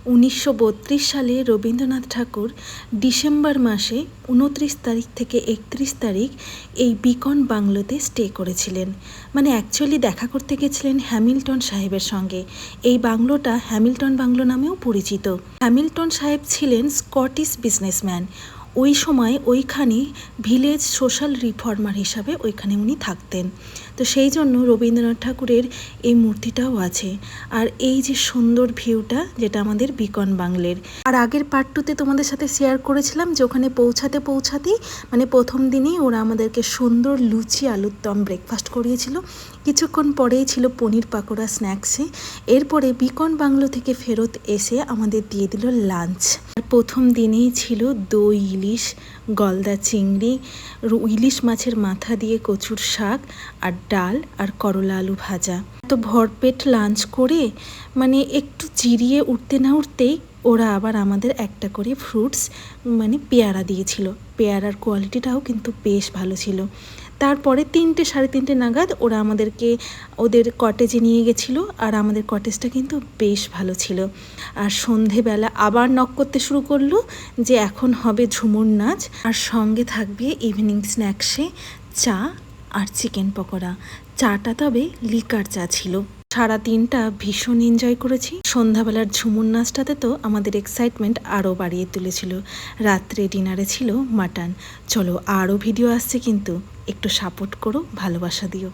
1932 সালে রবীন্দ্রনাথ ঠাকুর ডিসেম্বর মাসে 29 তারিখ থেকে 31 তারিখ এই বিকন বাংলোতে স্টে করেছিলেন। মানে অ্যাকচুয়ালি দেখা করতে গেছিলেন হ্যামিল্টন সাহেবের সঙ্গে। এই বাংলোটা হ্যামিল্টন বাংলো নামেও পরিচিত। হ্যামিল্টন সাহেব ছিলেন স্কটিশ বিজনেসম্যান। ওই সময় ওইখানে ভিলেজ সোশ্যাল রিফর্মার হিসাবে ওইখানে উনি থাকতেন। তো সেই জন্য রবীন্দ্রনাথ ঠাকুরের এই মূর্তিটাও আছে। আর এই যে সুন্দর ভিউটা, যেটা আমাদের বিকন বাংলের। আর আগের পার্ট 2-তে তোমাদের সাথে শেয়ার করেছিলাম যে ওখানে পৌঁছাতেই মানে প্রথম দিনেই ওরা আমাদেরকে সুন্দর লুচি আলুর দম ব্রেকফাস্ট করিয়েছিল। কিছুক্ষণ পরেই ছিল পনির পাকোড়া স্ন্যাক্সে। এরপরে বিকন বাংলো থেকে ফেরত এসে আমাদের দিয়ে দিল লাঞ্চ। আর প্রথম দিনেই ছিল দই ইলিশ, গলদা চিংড়ি, ইলিশ মাছের মাথা দিয়ে কচুর শাক, আর ডাল, আর করলা আলু ভাজা। তো ভরপেট লাঞ্চ করে মানে একটু জিরিয়ে উঠতে না উঠতেই ওরা আবার আমাদের একটা করে ফ্রুটস মানে পেয়ারা দিয়েছিল। পেয়ারার কোয়ালিটিটাও কিন্তু বেশ ভালো ছিল। তারপরে 3টে সাড়ে 3টে নাগাদ ওরা আমাদেরকে ওদের কটেজে নিয়ে গেছিলো। আর আমাদের কটেজটা কিন্তু বেশ ভালো ছিল। আর সন্ধেবেলা আবার নক করতে শুরু করলো যে এখন হবে ঝুমুর নাচ, আর সঙ্গে থাকবে ইভিনিং স্ন্যাক্সে চা আর চিকেন পকোড়া। চাটা তবে লিকার চা ছিল। সারা দিনটা ভীষণ এনজয় করেছি। সন্ধ্যাবেলার ঝুমুর নাচটাতে তো আমাদের এক্সাইটমেন্ট আরও বাড়িয়ে তুলেছিল। রাত্রে ডিনারে ছিল মাটন। চলো আরও ভিডিও আসছে কিন্তু, একটু সাপোর্ট করো, ভালোবাসা দিও।